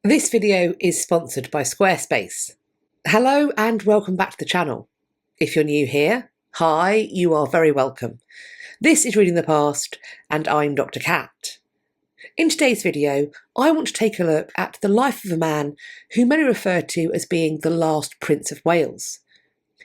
This video is sponsored by Squarespace. Hello and welcome back to the channel. If you're new here, hi, you are very welcome. This is Reading the Past and I'm Dr. Cat. In today's video, I want to take a look at the life of a man who many refer to as being the last Prince of Wales.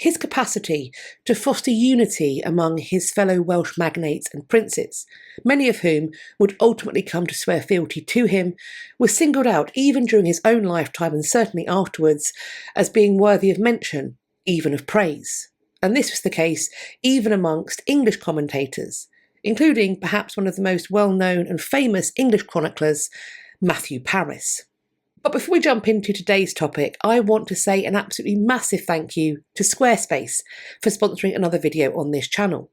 His capacity to foster unity among his fellow Welsh magnates and princes, many of whom would ultimately come to swear fealty to him, was singled out even during his own lifetime and certainly afterwards as being worthy of mention, even of praise. And this was the case even amongst English commentators, including perhaps one of the most well-known and famous English chroniclers, Matthew Paris. But before we jump into today's topic, I want to say an absolutely massive thank you to Squarespace for sponsoring another video on this channel.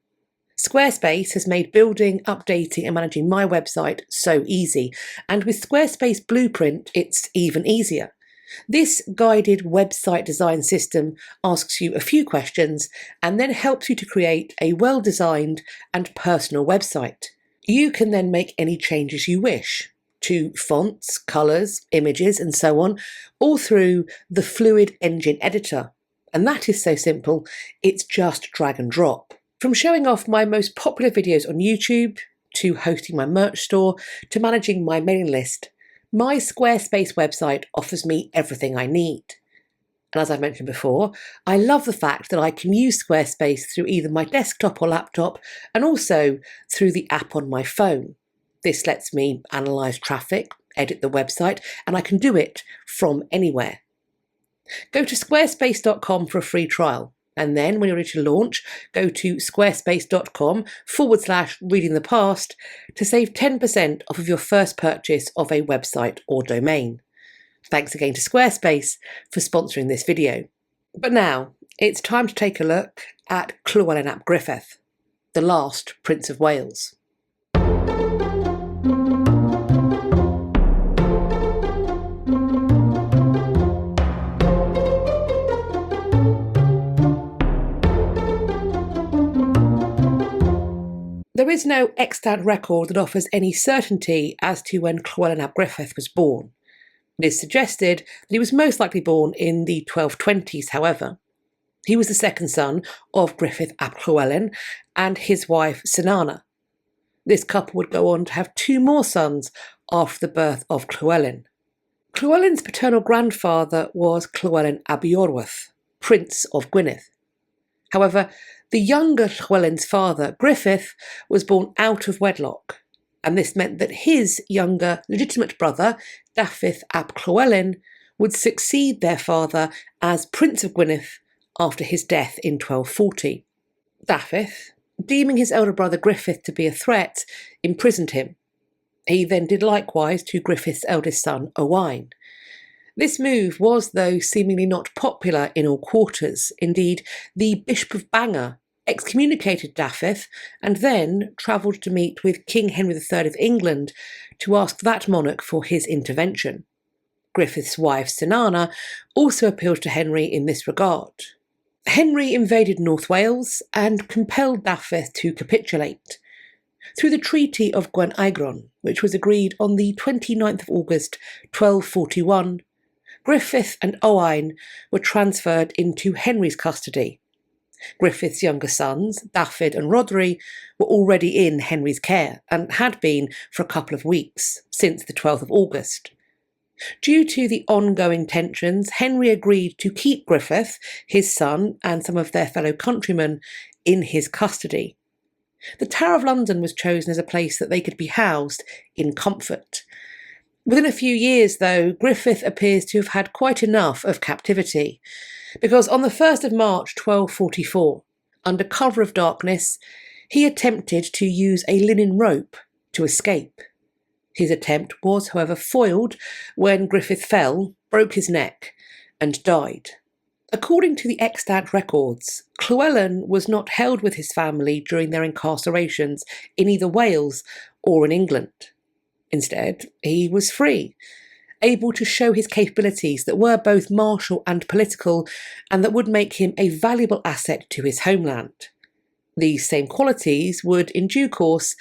Squarespace has made building, updating and managing my website so easy, and with Squarespace Blueprint it's even easier. This guided website design system asks you a few questions and then helps you to create a well-designed and personal website. You can then make any changes you wish to fonts, colours, images and so on, all through the Fluid Engine editor. And that is so simple, it's just drag and drop. From showing off my most popular videos on YouTube, to hosting my merch store, to managing my mailing list, my Squarespace website offers me everything I need. And as I've mentioned before, I love the fact that I can use Squarespace through either my desktop or laptop and also through the app on my phone. This lets me analyse traffic, edit the website, and I can do it from anywhere. Go to squarespace.com for a free trial, and then when you're ready to launch, go to squarespace.com/readingthepast to save 10% off of your first purchase of a website or domain. Thanks again to Squarespace for sponsoring this video. But now, it's time to take a look at Llywelyn ap Gruffydd, the last Prince of Wales. There is no extant record that offers any certainty as to when Llywelyn ap Gruffydd was born. It is suggested that he was most likely born in the 1220s, however. He was the second son of Gruffydd ap Llywelyn and his wife Cynanna. This couple would go on to have two more sons after the birth of Llywelyn. Llywelyn's paternal grandfather was Llywelyn ap Iorwerth, Prince of Gwynedd. However, the younger Llywelyn's father, Gruffydd, was born out of wedlock, and this meant that his younger legitimate brother, Dafydd ap Llywelyn, would succeed their father as Prince of Gwynedd after his death in 1240. Dafydd, deeming his elder brother Gruffydd to be a threat, imprisoned him. He then did likewise to Gruffydd's eldest son, Owain. This move was, though, seemingly not popular in all quarters. Indeed, the Bishop of Bangor excommunicated Dafydd and then travelled to meet with King Henry III of England to ask that monarch for his intervention. Gruffydd's wife, Cynanna, also appealed to Henry in this regard. Henry invaded North Wales and compelled Dafydd to capitulate. Through the Treaty of Gwenaegron, which was agreed on the 29th of August 1241, Gruffydd and Owain were transferred into Henry's custody. Gruffydd's younger sons, Dafydd and Rhodri, were already in Henry's care and had been for a couple of weeks, since the 12th of August. Due to the ongoing tensions, Henry agreed to keep Gruffydd, his son, and some of their fellow countrymen in his custody. The Tower of London was chosen as a place that they could be housed in comfort. Within a few years, though, Gruffydd appears to have had quite enough of captivity, because on the 1st of March 1244, under cover of darkness, he attempted to use a linen rope to escape. His attempt was, however, foiled when Gruffydd fell, broke his neck, and died. According to the extant records, Llywelyn was not held with his family during their incarcerations in either Wales or in England. Instead, he was free, able to show his capabilities that were both martial and political, and that would make him a valuable asset to his homeland. These same qualities would, in due course,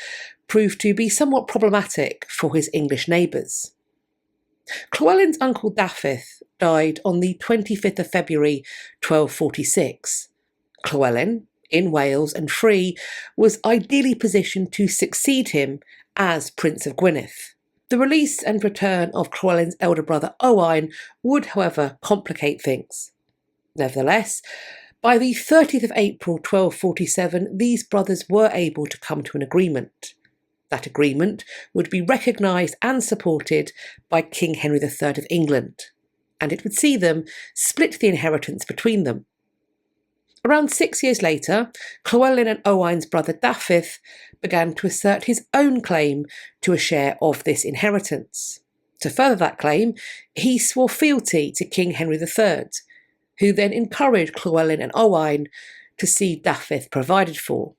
prove to be somewhat problematic for his English neighbours. Llywelyn's uncle Dafydd died on the 25th of February 1246. Llywelyn, in Wales and free, was ideally positioned to succeed him as Prince of Gwynedd. The release and return of Llywelyn's elder brother Owain would, however, complicate things. Nevertheless, by the 30th of April 1247, these brothers were able to come to an agreement. That agreement would be recognised and supported by King Henry III of England, and it would see them split the inheritance between them. Around 6 years later, Llywelyn and Owain's brother Dafydd began to assert his own claim to a share of this inheritance. To further that claim, he swore fealty to King Henry III, who then encouraged Llywelyn and Owain to see Dafydd provided for.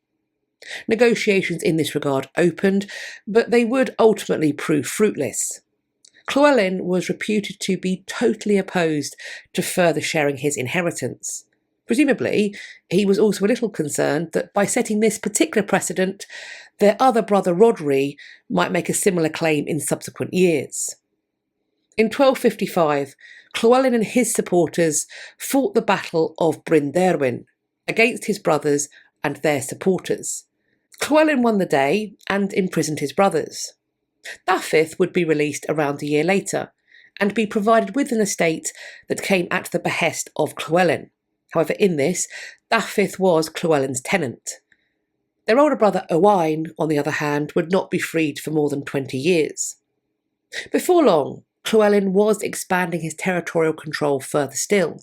Negotiations in this regard opened, but they would ultimately prove fruitless. Llywelyn was reputed to be totally opposed to further sharing his inheritance. Presumably, he was also a little concerned that by setting this particular precedent, their other brother Rhodri might make a similar claim in subsequent years. In 1255, Llywelyn and his supporters fought the Battle of Bryn Derwyn against his brothers and their supporters. Llywelyn won the day and imprisoned his brothers. Dafydd would be released around a year later and be provided with an estate that came at the behest of Llywelyn. However, in this, Dafydd was Llywelyn's tenant. Their older brother Owain, on the other hand, would not be freed for more than 20 years. Before long, Llywelyn was expanding his territorial control further still,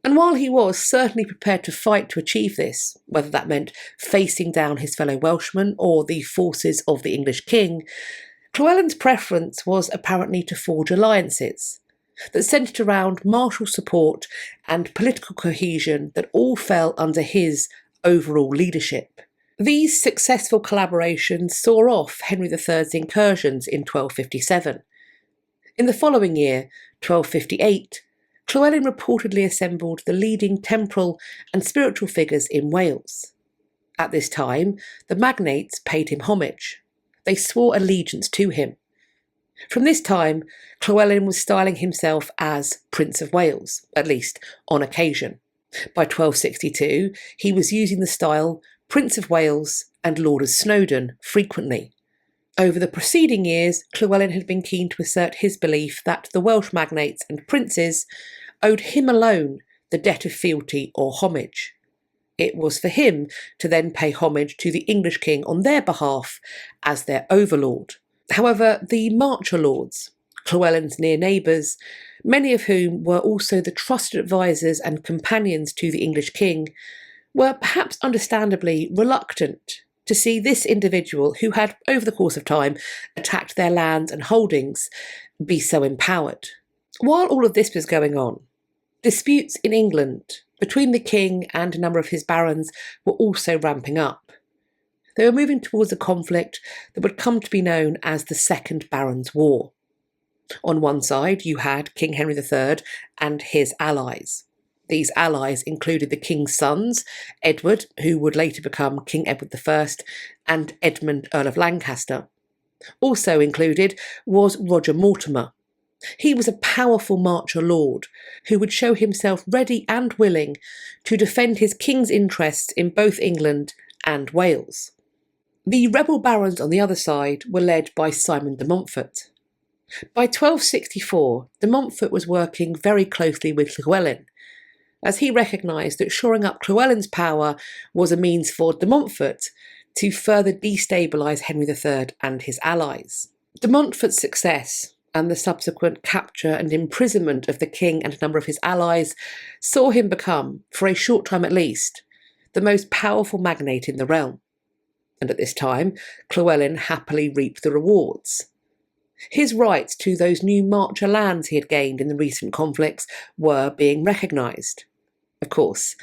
and while he was certainly prepared to fight to achieve this, whether that meant facing down his fellow Welshmen or the forces of the English king, Llywelyn's preference was apparently to forge alliances that centred around martial support and political cohesion that all fell under his overall leadership. These successful collaborations saw off Henry III's incursions in 1257. In the following year, 1258, Llywelyn reportedly assembled the leading temporal and spiritual figures in Wales. At this time, the magnates paid him homage. They swore allegiance to him. From this time, Llywelyn was styling himself as Prince of Wales, at least on occasion. By 1262, he was using the style Prince of Wales and Lord of Snowdon frequently. Over the preceding years, Llywelyn had been keen to assert his belief that the Welsh magnates and princes owed him alone the debt of fealty or homage. It was for him to then pay homage to the English king on their behalf as their overlord. However, the Marcher lords, Llywelyn's near neighbours, many of whom were also the trusted advisers and companions to the English king, were perhaps understandably reluctant to see this individual who had, over the course of time, attacked their lands and holdings, be so empowered. While all of this was going on, disputes in England between the king and a number of his barons were also ramping up. They were moving towards a conflict that would come to be known as the Second Barons' War. On one side, you had King Henry III and his allies. These allies included the king's sons, Edward, who would later become King Edward I, and Edmund, Earl of Lancaster. Also included was Roger Mortimer. He was a powerful Marcher lord who would show himself ready and willing to defend his king's interests in both England and Wales. The rebel barons on the other side were led by Simon de Montfort. By 1264, de Montfort was working very closely with Llywelyn, as he recognised that shoring up Llywelyn's power was a means for de Montfort to further destabilise Henry III and his allies. De Montfort's success and the subsequent capture and imprisonment of the king and a number of his allies saw him become, for a short time at least, the most powerful magnate in the realm. And at this time, Llywelyn happily reaped the rewards. His rights to those new Marcher lands he had gained in the recent conflicts were being recognised. Of course,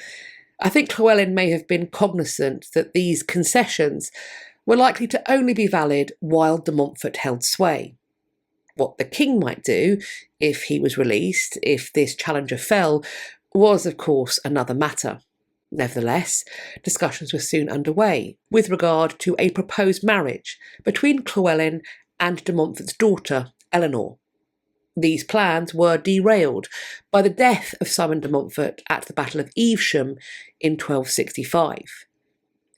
I think Llywelyn may have been cognizant that these concessions were likely to only be valid while de Montfort held sway. What the king might do, if he was released, if this challenger fell, was of course another matter. Nevertheless, discussions were soon underway with regard to a proposed marriage between Llywelyn and de Montfort's daughter, Eleanor. These plans were derailed by the death of Simon de Montfort at the Battle of Evesham in 1265.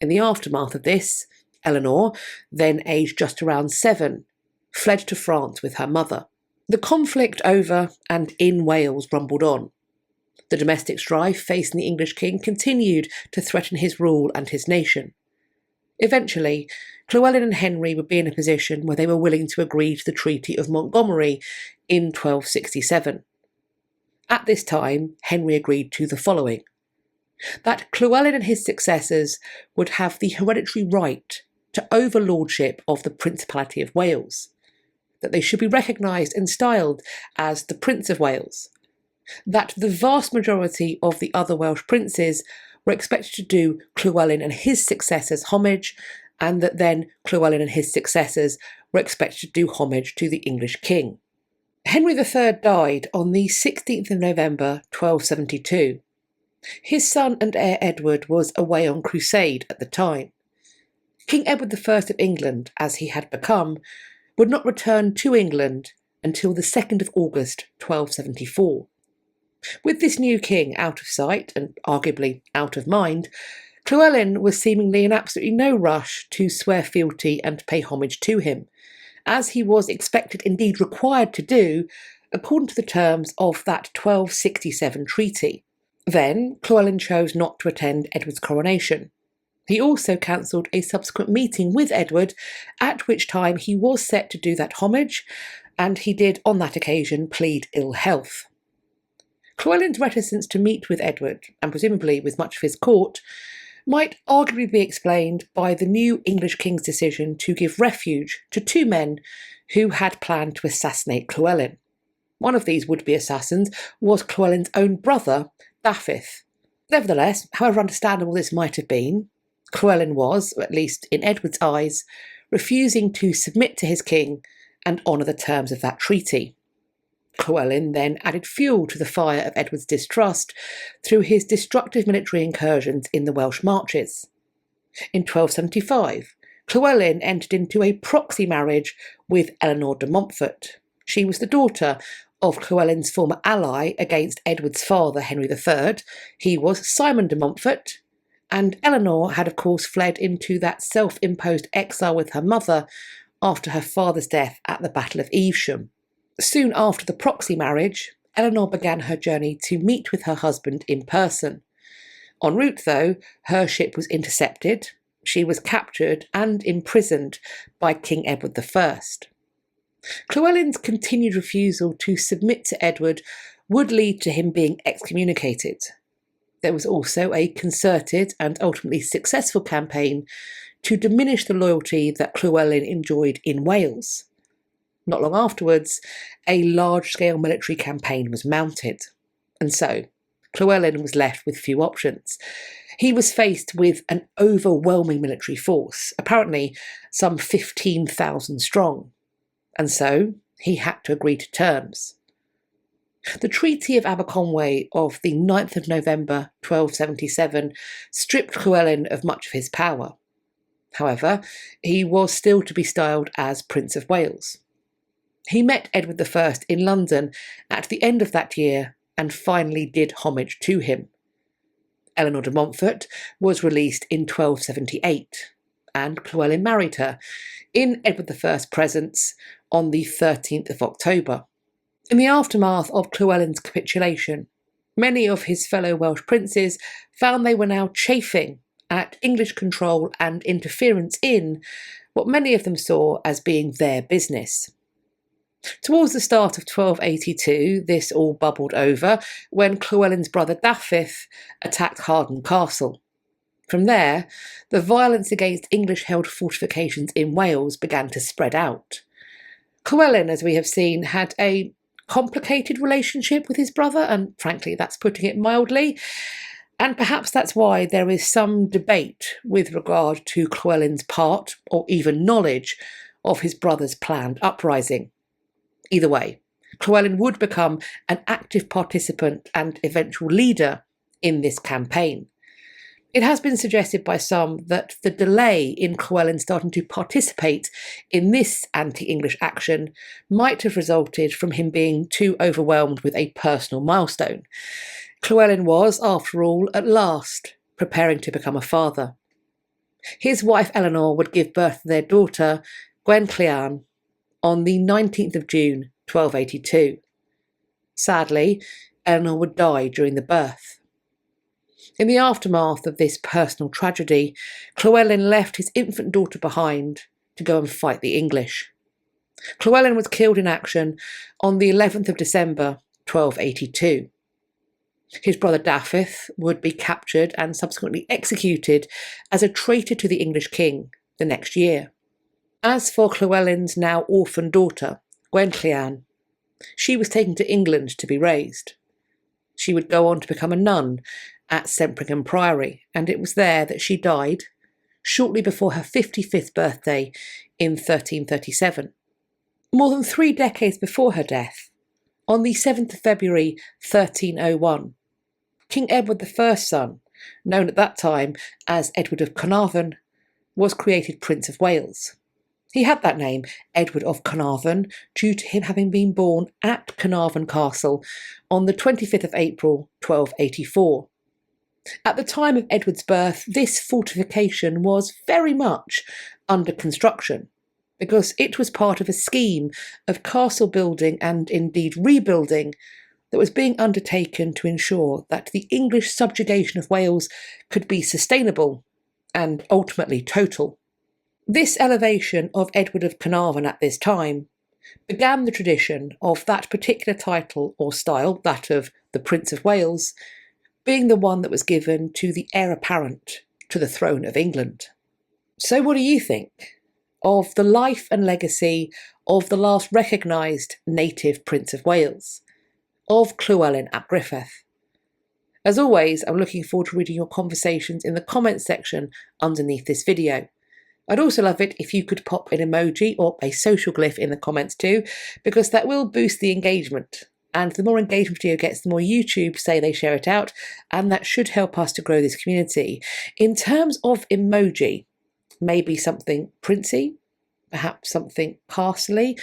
In the aftermath of this, Eleanor, then aged just around 7, fled to France with her mother. The conflict over and in Wales rumbled on. The domestic strife facing the English king continued to threaten his rule and his nation. Eventually, Llywelyn and Henry would be in a position where they were willing to agree to the Treaty of Montgomery in 1267. At this time, Henry agreed to the following: that Llywelyn and his successors would have the hereditary right to overlordship of the Principality of Wales, that they should be recognised and styled as the Prince of Wales, that the vast majority of the other Welsh princes were expected to do Llywelyn and his successors homage, and that then Llywelyn and his successors were expected to do homage to the English king. Henry III died on the 16th of November 1272. His son and heir Edward was away on crusade at the time. King Edward I of England, as he had become, would not return to England until the 2nd of August 1274. With this new king out of sight and arguably out of mind, Llywelyn was seemingly in absolutely no rush to swear fealty and pay homage to him, as he was expected, indeed required to do, according to the terms of that 1267 treaty. Then, Llywelyn chose not to attend Edward's coronation. He also cancelled a subsequent meeting with Edward, at which time he was set to do that homage, and he did on that occasion plead ill health. Llywelyn's reticence to meet with Edward, and presumably with much of his court, might arguably be explained by the new English king's decision to give refuge to 2 men who had planned to assassinate Llywelyn. One of these would-be assassins was Llywelyn's own brother, Gruffydd. Nevertheless, however understandable this might have been, Llywelyn was, at least in Edward's eyes, refusing to submit to his king and honour the terms of that treaty. Llywelyn then added fuel to the fire of Edward's distrust through his destructive military incursions in the Welsh marches. In 1275, Llywelyn entered into a proxy marriage with Eleanor de Montfort. She was the daughter of Llywelyn's former ally against Edward's father, Henry III. He was Simon de Montfort, and Eleanor had of course fled into that self-imposed exile with her mother after her father's death at the Battle of Evesham. Soon after the proxy marriage, Eleanor began her journey to meet with her husband in person. En route, though, her ship was intercepted, she was captured and imprisoned by King Edward I. Llywelyn's continued refusal to submit to Edward would lead to him being excommunicated. There was also a concerted and ultimately successful campaign to diminish the loyalty that Llywelyn enjoyed in Wales. Not long afterwards, a large-scale military campaign was mounted, and so Llywelyn was left with few options. He was faced with an overwhelming military force, apparently some 15,000 strong, and so he had to agree to terms. The Treaty of Aberconwy of the 9th of November 1277 stripped Llywelyn of much of his power. However, he was still to be styled as Prince of Wales. He met Edward I in London at the end of that year and finally did homage to him. Eleanor de Montfort was released in 1278, and Llywelyn married her in Edward I's presence on the 13th of October. In the aftermath of Llywelyn's capitulation, many of his fellow Welsh princes found they were now chafing at English control and interference in what many of them saw as being their business. Towards the start of 1282, this all bubbled over when Llywelyn's brother Gruffydd attacked Harden Castle. From there, the violence against English-held fortifications in Wales began to spread out. Llywelyn, as we have seen, had a complicated relationship with his brother, and frankly, that's putting it mildly, and perhaps that's why there is some debate with regard to Llywelyn's part, or even knowledge, of his brother's planned uprising. Either way, Llywelyn would become an active participant and eventual leader in this campaign. It has been suggested by some that the delay in Llywelyn starting to participate in this anti-English action might have resulted from him being too overwhelmed with a personal milestone. Llywelyn was, after all, at last preparing to become a father. His wife Eleanor would give birth to their daughter, Llywelyn, on the 19th of June, 1282. Sadly, Eleanor would die during the birth. In the aftermath of this personal tragedy, Llywelyn left his infant daughter behind to go and fight the English. Llywelyn was killed in action on the 11th of December, 1282. His brother Gruffydd would be captured and subsequently executed as a traitor to the English king the next year. As for Llywelyn's now orphan daughter, Llywelyn, she was taken to England to be raised. She would go on to become a nun at Sempringham Priory, and it was there that she died shortly before her 55th birthday in 1337. More than 3 decades before her death, on the 7th of February 1301, King Edward I's son, known at that time as Edward of Carnarvon, was created Prince of Wales. He had that name, Edward of Carnarvon, due to him having been born at Carnarvon Castle on the 25th of April 1284. At the time of Edward's birth, this fortification was very much under construction, because it was part of a scheme of castle building and indeed rebuilding that was being undertaken to ensure that the English subjugation of Wales could be sustainable and ultimately total. This elevation of Edward of Carnarvon at this time began the tradition of that particular title or style, that of the Prince of Wales, being the one that was given to the heir apparent to the throne of England. So what do you think of the life and legacy of the last recognised native Prince of Wales, of Llywelyn ap Gruffydd? As always, I'm looking forward to reading your conversations in the comments section underneath this video. I'd also love it if you could pop an emoji or a social glyph in the comments too, because that will boost the engagement. And the more engagement video gets, the more YouTube say they share it out, and that should help us to grow this community. In terms of emoji, maybe something princey, perhaps something castle-y,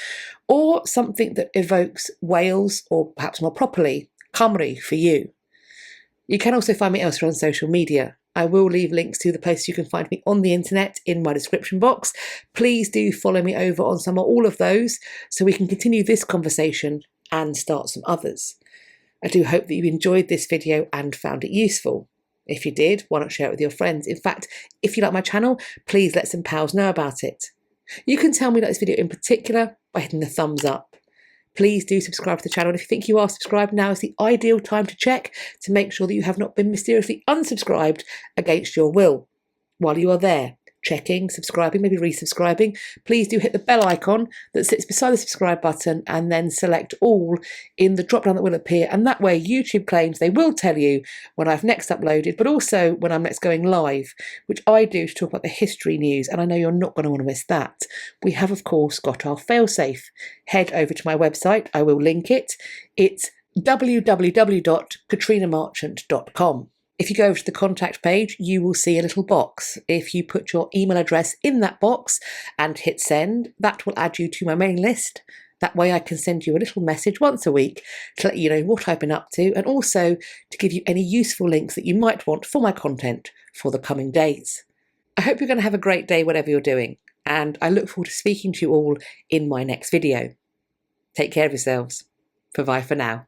or something that evokes Wales, or perhaps more properly, Cymru for you. You can also find me elsewhere on social media. I will leave links to the places you can find me on the internet in my description box. Please do follow me over on some or all of those so we can continue this conversation and start some others. I do hope that you enjoyed this video and found it useful. If you did, why not share it with your friends? In fact, if you like my channel, please let some pals know about it. You can tell me about this video in particular by hitting the thumbs up. Please do subscribe to the channel, and if you think you are subscribed, now is the ideal time to check to make sure that you have not been mysteriously unsubscribed against your will. While you are there, checking, subscribing, maybe resubscribing, please do hit the bell icon that sits beside the subscribe button and then select all in the drop down that will appear, and that way YouTube claims they will tell you when I've next uploaded, but also when I'm next going live, which I do to talk about the history news, and I know you're not going to want to miss that. We have of course got our failsafe. Head over to my website, I will link it. It's www.katrinamarchant.com. If you go over to the contact page, you will see a little box. If you put your email address in that box and hit send, that will add you to my mailing list. That way I can send you a little message once a week to let you know what I've been up to, and also to give you any useful links that you might want for my content for the coming days. I hope you're going to have a great day whatever you're doing, and I look forward to speaking to you all in my next video. Take care of yourselves. Bye-bye for now.